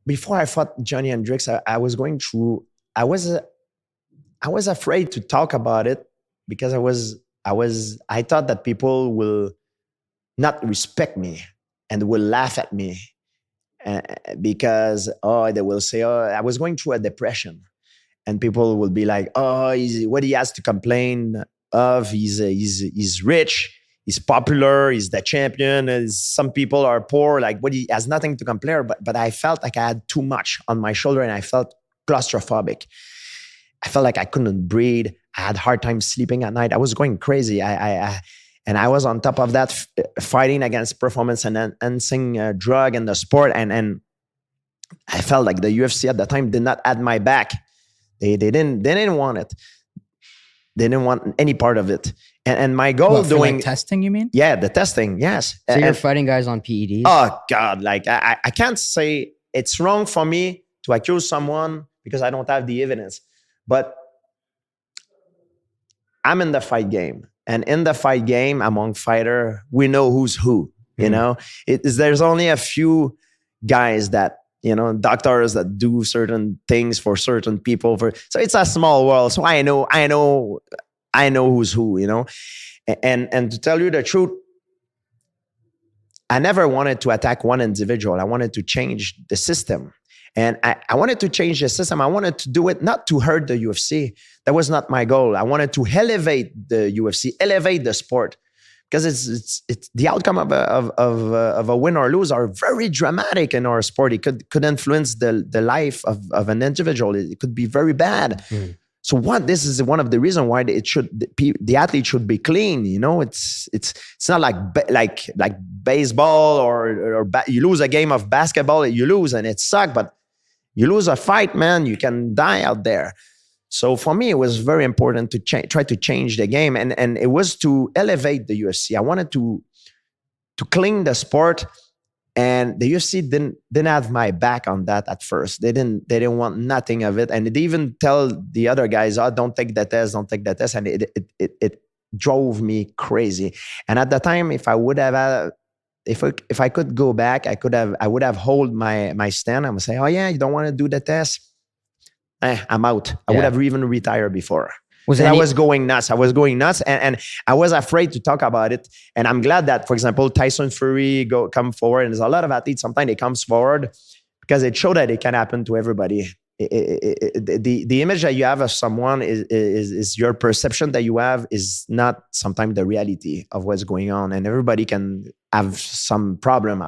before I fought Johnny Hendricks, I was going through. I was I was afraid to talk about it because I thought that people will not respect me and will laugh at me because they will say, oh, I was going through a depression, and people will be like, oh, what he has to complain of? He's rich, he's popular, he's the champion. Some people are poor, like what, he has nothing to complain. But I felt like I had too much on my shoulder, and I felt claustrophobic. I felt like I couldn't breathe. I had a hard time sleeping at night. I was going crazy. And I was on top of that, fighting against performance and enhancing drug in the sport. And I felt like the UFC at the time did not have my back. They didn't want it. They didn't want any part of it. And my goal doing like testing, you mean? Yeah, the testing, yes. So you're fighting guys on PEDs? Oh God, like I can't say it's wrong for me to accuse someone because I don't have the evidence. But I'm in the fight game. And in the fight game, among fighter, we know who's who. You know, there's only a few guys that, you know, doctors that do certain things for certain people. So it's a small world. So I know who's who. You know, and to tell you the truth, I never wanted to attack one individual. I wanted to change the system. And I wanted to change the system. I wanted to do it not to hurt the UFC. That was not my goal. I wanted to elevate the UFC, elevate the sport, because it's the outcome of a win or lose are very dramatic in our sport. It could influence the life of an individual. It could be very bad. So this is one of the reasons why the athlete should be clean. You know, it's not like baseball or you lose a game of basketball, you lose and it sucks, but you lose a fight, man, you can die out there. So for me, it was very important to try to change the game, and it was to elevate the UFC. I wanted to clean the sport, and the UFC didn't have my back on that at first. They didn't want nothing of it, and they even tell the other guys, "Oh, don't take the test, don't take the test," and it drove me crazy. And at the time, if I would have if I could go back, I would have hold my stand. I would say, "Oh yeah, you don't want to do the test? I'm out." I would have even retired before. I was going nuts. And I was afraid to talk about it. And I'm glad that, for example, Tyson Fury come forward. And there's a lot of athletes, sometimes they come forward because it showed that it can happen to everybody. The image that you have of someone is your perception that you have is not sometimes the reality of what's going on. And everybody can have some problem